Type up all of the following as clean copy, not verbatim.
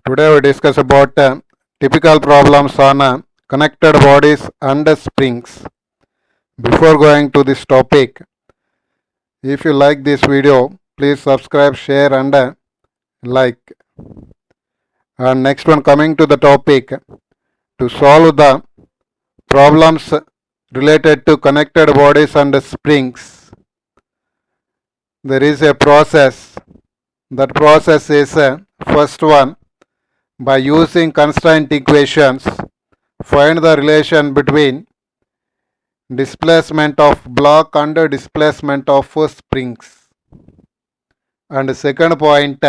Today we discuss about typical problems on connected bodies and springs. Before going to this topic, if you like this video, please subscribe, share and like. And next one, coming to the topic, to solve the problems related to connected bodies and springs, there is a process. That process is first one, by using constraint equations, find the relation between displacement of block and displacement of springs. And second point,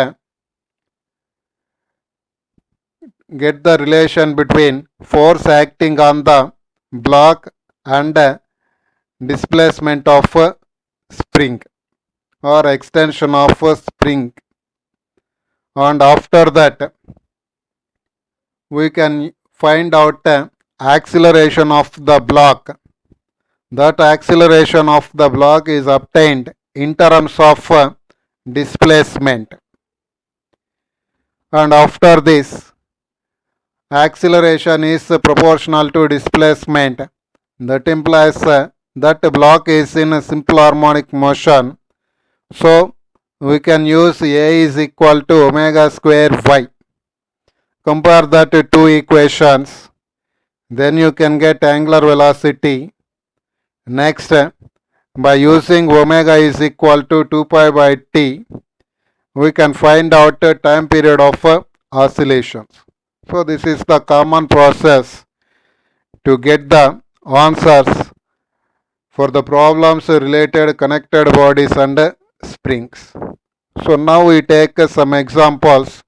get the relation between force acting on the block and displacement of spring or extension of spring. And after that, we can find out acceleration of the block. That acceleration of the block is obtained in terms of displacement. And after this, acceleration is proportional to displacement. That implies that block is in a simple harmonic motion. So we can use A is equal to omega square y. Compare that to two equations. Then you can get angular velocity. Next, by using omega is equal to 2 pi by t, we can find out the time period of oscillations. So this is the common process to get the answers for the problems related connected bodies and springs. So now we take some examples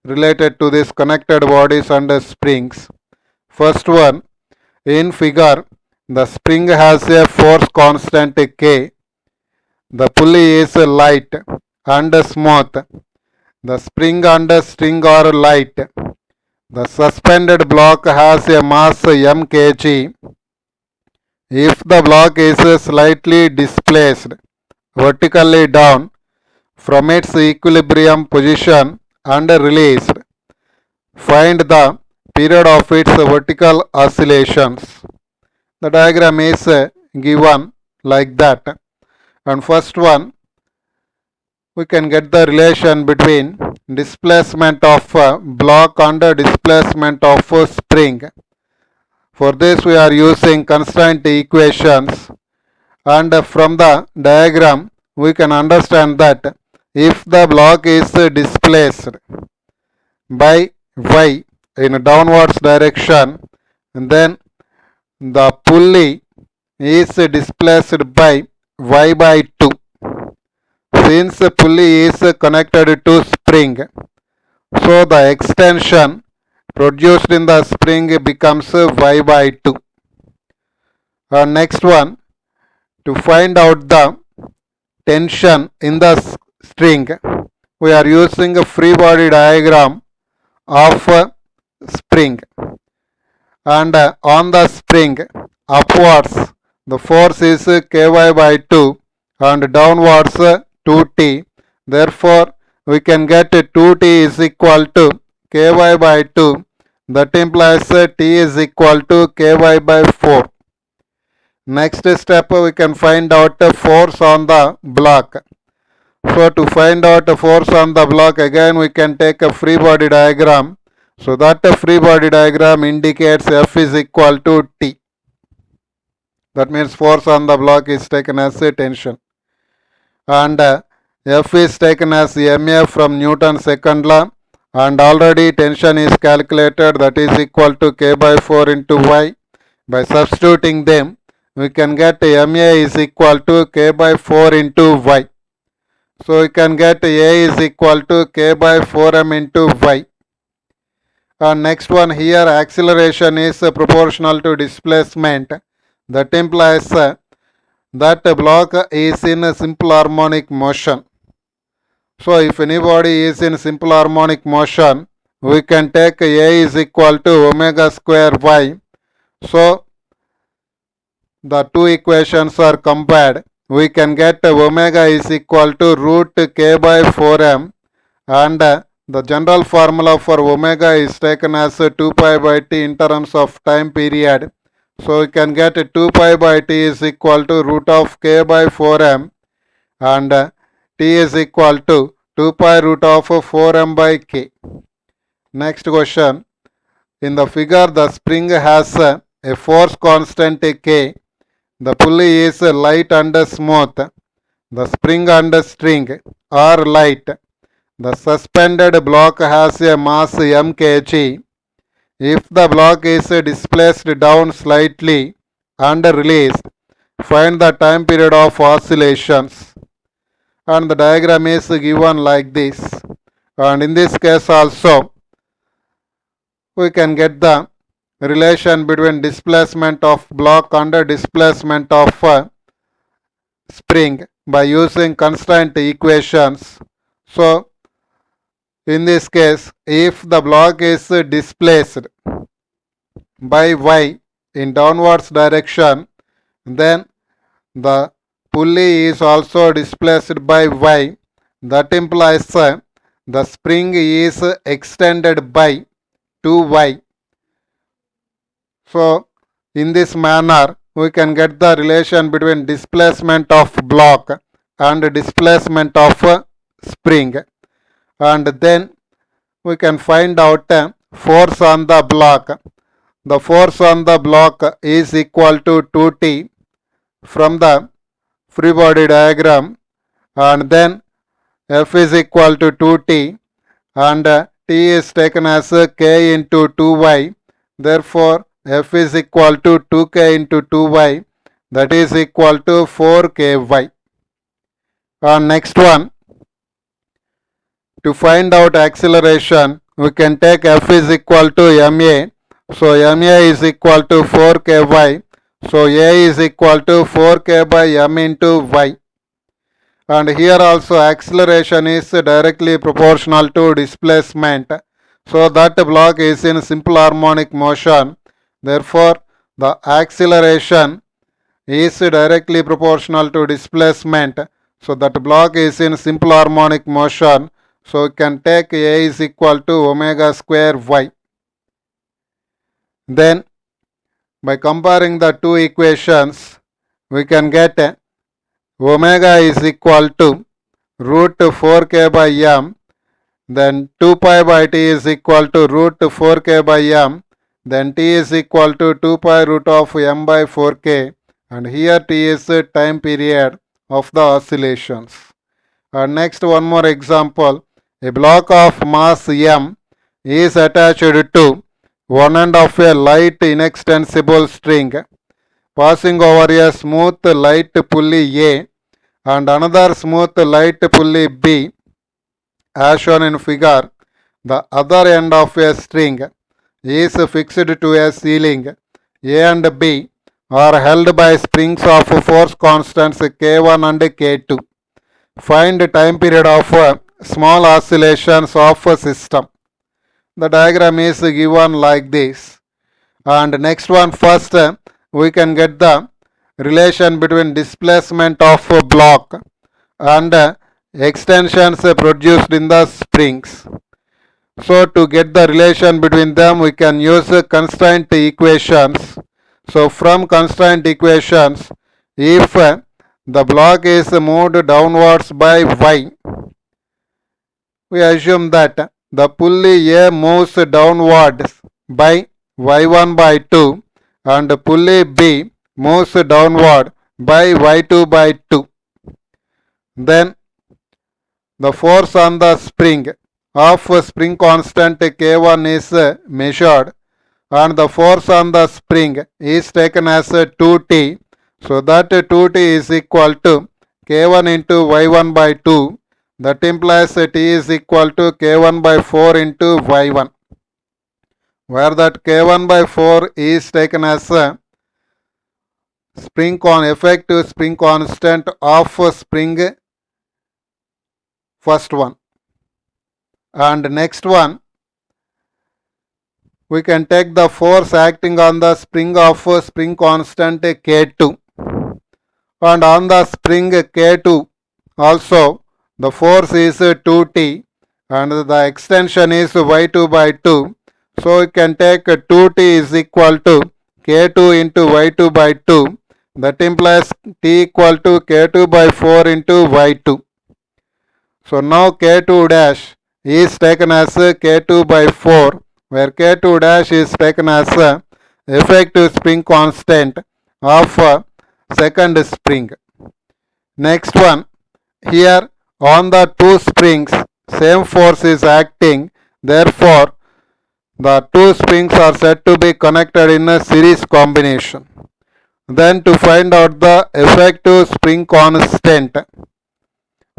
related to this connected bodies and springs. First one, in figure, the spring has a force constant K. The pulley is light and smooth. The spring and string are light. The suspended block has a mass m kg. If the block is slightly displaced vertically down from its equilibrium position and released, find the period of its vertical oscillations. The diagram is given like that. And first one, we can get the relation between displacement of block and displacement of spring. For this we are using constraint equations, and from the diagram we can understand that if the block is displaced by y in a downwards direction, then the pulley is displaced by y by 2. Since the pulley is connected to spring, so the extension produced in the spring becomes y by 2. Next one, to find out the tension in the string, we are using a free body diagram of spring. And on the spring, upwards, the force is ky by 2 and downwards 2t. Therefore, we can get 2t is equal to ky by 2. That implies t is equal to ky by 4. Next step, we can find out the force on the block. So to find out the force on the block, again we can take a free body diagram. So that the free body diagram indicates F is equal to T. That means force on the block is taken as a tension. And F is taken as MA from Newton's second law. And already tension is calculated, that is equal to K by 4 into Y. By substituting them, we can get MA is equal to K by 4 into Y. So we can get A is equal to K by 4M into Y. And next one, here acceleration is proportional to displacement. That implies that the block is in a simple harmonic motion. So if any body is in simple harmonic motion, we can take A is equal to omega square y. So the two equations are compared. We can get omega is equal to root k by 4m, and The general formula for omega is taken as 2 pi by t in terms of time period. So we can get 2 pi by t is equal to root of k by 4m, and t is equal to 2 pi root of 4m by k. Next question. In the figure, the spring has a force constant k. The pulley is light and smooth. The spring and string are light. The suspended block has a mass m kg. If the block is displaced down slightly and released, find the time period of oscillations. And the diagram is given like this. And in this case also, we can get the relation between displacement of block and displacement of spring by using constraint equations. So, in this case, if the block is displaced by y in downwards direction, then the pulley is also displaced by y. That implies the spring is extended by 2y. So, in this manner, we can get the relation between displacement of block and displacement of spring. And then we can find out force on the block. The force on the block is equal to 2t from the free body diagram, and then F is equal to 2t, and t is taken as k into 2y. Therefore, F is equal to 2k into 2y, that is equal to 4ky. Next one, to find out acceleration, we can take F is equal to ma. So ma is equal to 4ky. So a is equal to 4k by m into y. And here also acceleration is directly proportional to displacement. So that block is in simple harmonic motion. Therefore, the acceleration is directly proportional to displacement. So that block is in simple harmonic motion. So we can take a is equal to omega square y. Then by comparing the two equations, we can get omega is equal to root 4k by m. Then 2 pi by t is equal to root 4k by m. Then t is equal to 2 pi root of m by 4k. And here t is time period of the oscillations. And next, one more example. A block of mass m is attached to one end of a light inextensible string passing over a smooth light pulley A and another smooth light pulley B as shown in figure. The other end of a string is fixed to a ceiling. A and B are held by springs of force constants K1 and K2. Find time period of small oscillations of a system. The diagram is given like this. And next one, first we can get the relation between displacement of a block and extensions produced in the springs. So to get the relation between them, we can use constraint equations. So from constraint equations, if the block is moved downwards by y, we assume that the pulley A moves downwards by y1 by 2 and pulley B moves downward by y2 by 2. Then the force on the spring of spring constant K1 is measured and the force on the spring is taken as 2t. So that 2t is equal to K1 into y1 by 2. That implies t is equal to K1 by 4 into y1, where that K1 by 4 is taken as a effective spring constant of spring first one. And next one, we can take the force acting on the spring of spring constant K2. And on the spring K2 also, the force is 2t and the extension is y2 by 2. So you can take 2t is equal to k2 into y2 by 2. That implies t equal to k2 by 4 into y2. So now k2 dash is taken as k2 by 4, where k2 dash is taken as effective spring constant of second spring. Next one, here on the two springs same force is acting, therefore the two springs are said to be connected in a series combination. Then to find out the effective spring constant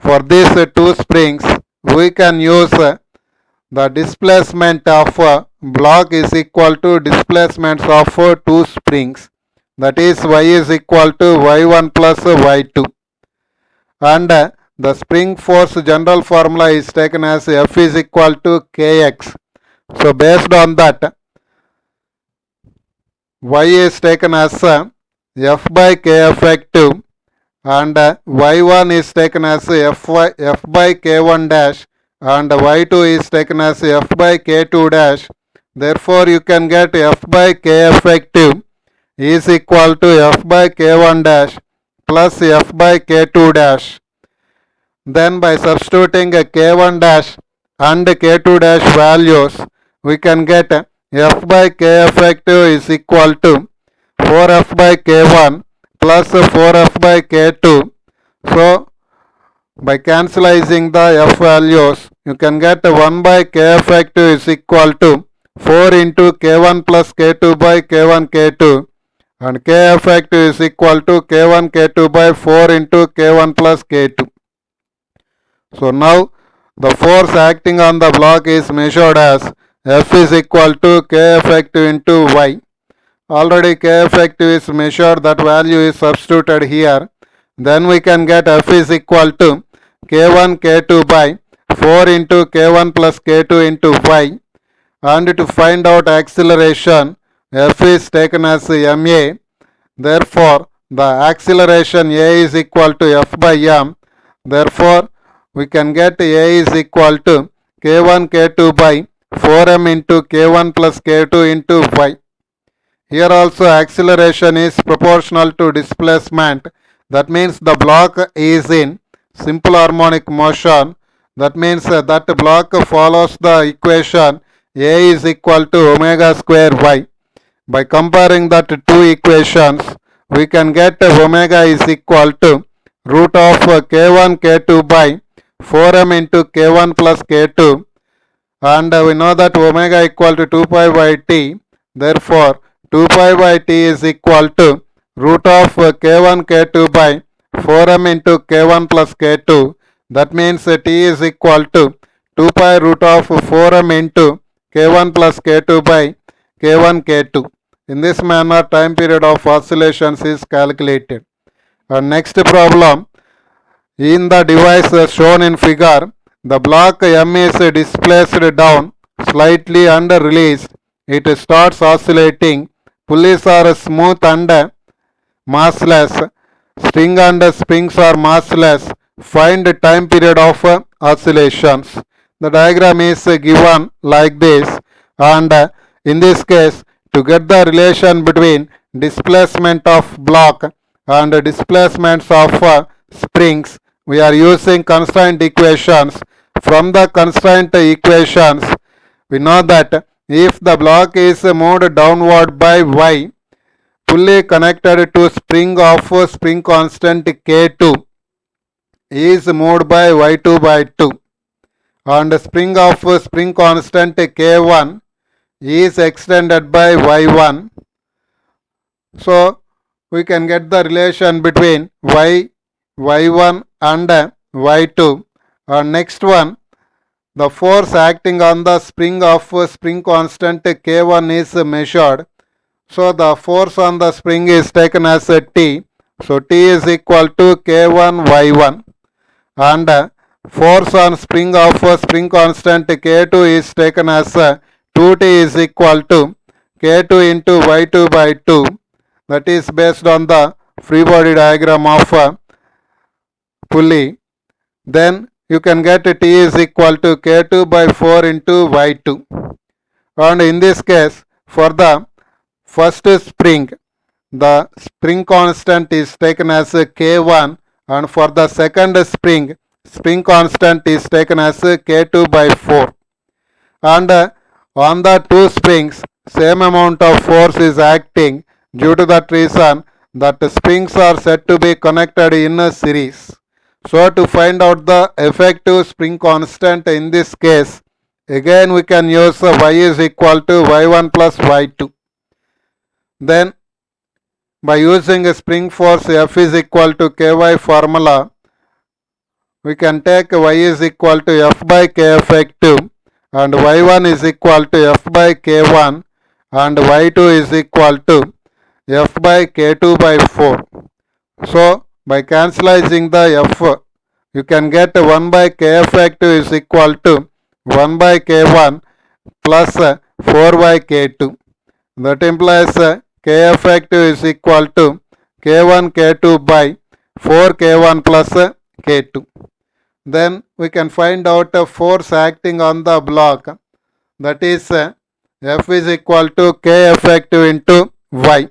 for these two springs, we can use the displacement of a block is equal to displacements of two springs, that is y is equal to y1 plus y2, and the spring force general formula is taken as F is equal to kx. So based on that, y is taken as F by k effective, and y1 is taken as F by k1 dash, and y2 is taken as F by k2 dash. Therefore you can get F by k effective is equal to F by k1 dash plus F by k2 dash. Then by substituting a k1 dash and k2 dash values, we can get F by k effective is equal to 4F by k1 plus 4F by k2. So by cancelizing the F values, you can get 1 by k effective is equal to 4 into k1 plus k2 by k1 k2, and k effective is equal to k1 k2 by 4 into k1 plus k2. So now the force acting on the block is measured as F is equal to k effective into y. Already k effective is measured, that value is substituted here. Then we can get F is equal to k1 k2 by 4 into k1 plus k2 into y. And to find out acceleration, F is taken as ma. Therefore the acceleration a is equal to F by m. Therefore we can get a is equal to k1 k2 by 4m into k1 plus k2 into y. Here also acceleration is proportional to displacement. That means the block is in simple harmonic motion. That means that block follows the equation a is equal to omega square y. By comparing that two equations, we can get omega is equal to root of k1 k2 by 4m into k1 plus k2, and we know that omega equal to 2 pi by t. Therefore 2 pi by t is equal to root of k1 k2 by 4m into k1 plus k2. That means t is equal to 2 pi root of 4m into k1 plus k2 by k1 k2. In this manner time period of oscillations is calculated. Next problem, in the device shown in figure, the block M is displaced down slightly and released. It starts oscillating. Pulleys are smooth and massless. String and springs are massless. Find time period of oscillations. The diagram is given like this, and in this case, to get the relation between displacement of block and displacements of springs, we are using constraint equations. From the constraint equations, we know that if the block is moved downward by y, pulley connected to spring of spring constant k2 is moved by y2 by 2, and spring of spring constant k1 is extended by y1. So we can get the relation between y1 and y2. Next one, the force acting on the spring of spring constant k1 is measured. So the force on the spring is taken as a t. So t is equal to k1 y1, and force on spring of spring constant k2 is taken as 2t is equal to k2 into y2 by 2. That is based on the free body diagram of pulley. Then you can get t is equal to k2 by 4 into y2. And in this case, for the first spring, the spring constant is taken as k1, and for the second spring, spring constant is taken as k2 by 4. And on the two springs, same amount of force is acting. Due to that reason, that springs are said to be connected in a series. So to find out the effective spring constant in this case, again we can use y is equal to y1 plus y2. Then by using a spring force F is equal to ky formula, we can take y is equal to F by k effective, and y1 is equal to F by k1, and y2 is equal to F by k2 by 4. So by cancelling the F, you can get 1 by k effective is equal to 1 by k1 plus 4 by k2. That implies k effective is equal to k1 k2 by 4 k1 plus k2. Then we can find out a force acting on the block, that is F is equal to k effective into y.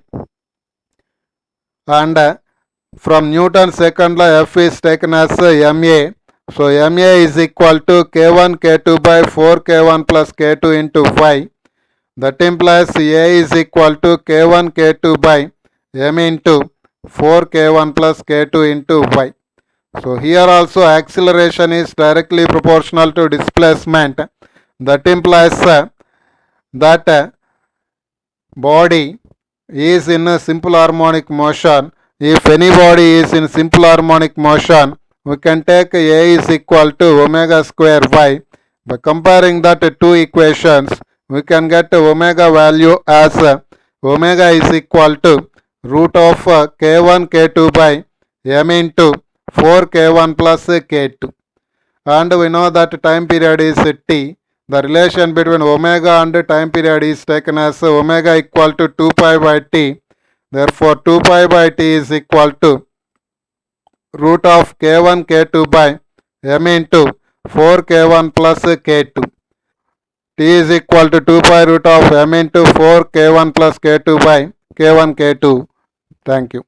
And from Newton's second law, F is taken as ma. So ma is equal to k1 k2 by 4 k1 plus k2 into y. That implies a is equal to k1 k2 by m into 4 k1 plus k2 into y. So here also acceleration is directly proportional to displacement. That implies that body is in a simple harmonic motion. If any body is in simple harmonic motion, we can take a is equal to omega square y. By comparing that two equations, we can get omega value as omega is equal to root of k1 k2 by m into 4 k1 plus k2. And we know that time period is t. The relation between omega and time period is taken as omega equal to 2 pi by t. Therefore 2 pi by t is equal to root of k1 k2 by m into 4 k1 plus k2. T is equal to 2 pi root of m into 4 k1 plus k2 by k1 k2. Thank you.